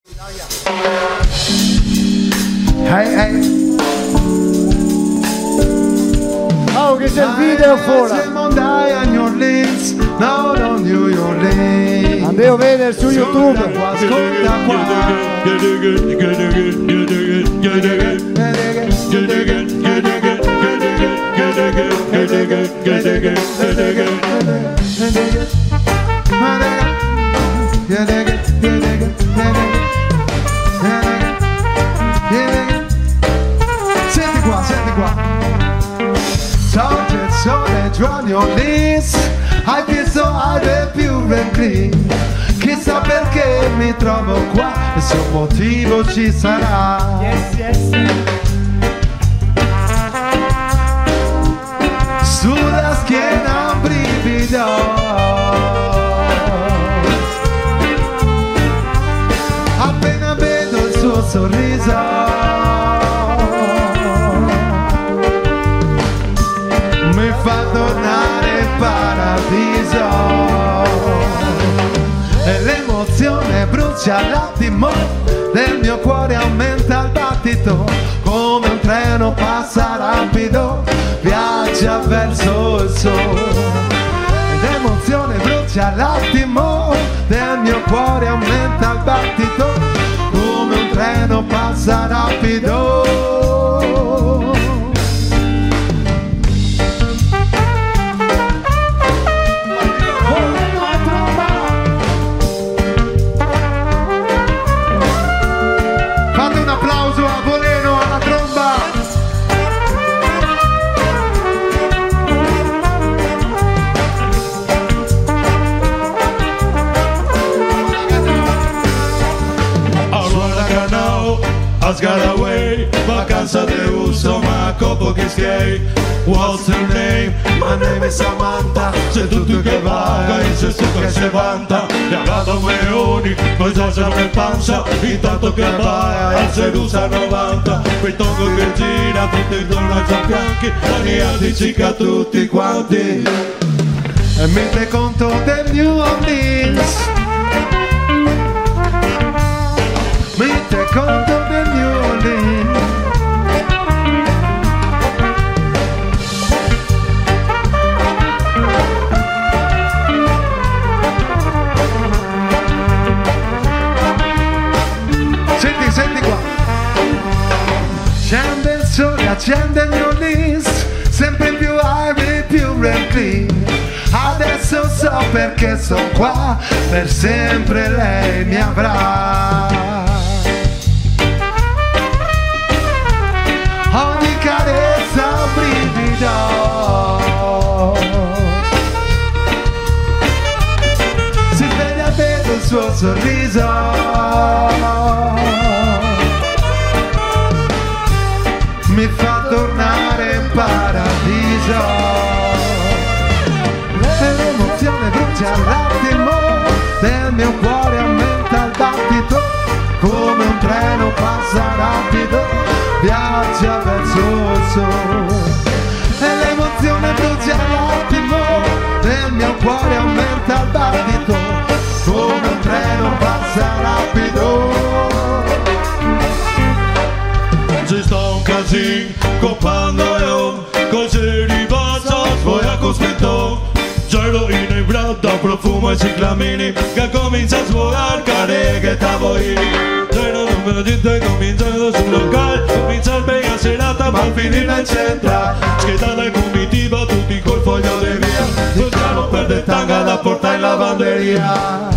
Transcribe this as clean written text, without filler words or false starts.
Hey, hey. Oh, che c'è il video fuori. Andeo vede su YouTube. Ascolta qua. Senti qua, senti qua. Sogge il sole giù New Orleans, hai visto aria più clean. Chissà perché mi trovo qua, e se un motivo ci sarà. Yes, yes. Sulla schiena un brivido, appena vedo il suo sorriso, mi fa tornare in paradiso, e l'emozione brucia l'attimo del mio cuore, aumenta il battito come un treno passa rapido, viaggia verso il sole. L'emozione brucia l'attimo del mio cuore, aumenta il battito come un treno passa rapido. Fate un applauso a Voleno alla tromba. Has got away, vacanza de uso, ma copo che skate. What's your name? My name is Samantha. Sei tutto che vaga, in se tu che si vanta. Ti ha dato leoni, poi già nel pancia. Intanto che vai al Sedusa 90. Quei tongo che gira, tutti intorno ai giambianchi. Aniatici tutti quanti. E mentre conto del New Orleans, mentre conto del New Orleans, senti, senti qua. Scende il sole, accende il New Orleans, sempre più aria, più clean. Adesso so perché sono qua, per sempre lei mi avrà. Ogni carezza un brivido, si sveglia vedo il suo sorriso, mi fa tornare in paradiso, e l'emozione brucia l'attimo del mio cuore, aumenta il battito come un treno passa rapido, viaggia verso il sole, e l'emozione brucia l'attimo del mio cuore, aumenta il battito come un treno passa rapido. Ci sta un casino copando io, così ribassa svoia con spento, gelo inebrata, profumo e ciclamini, che comincia a svolare cariche e tavolini. La gente cominciando sul locale, comincia bella serata ma al finire in centra, schedata in comitiva tutti col foglio di via, non perde tanga da portare in lavanderia.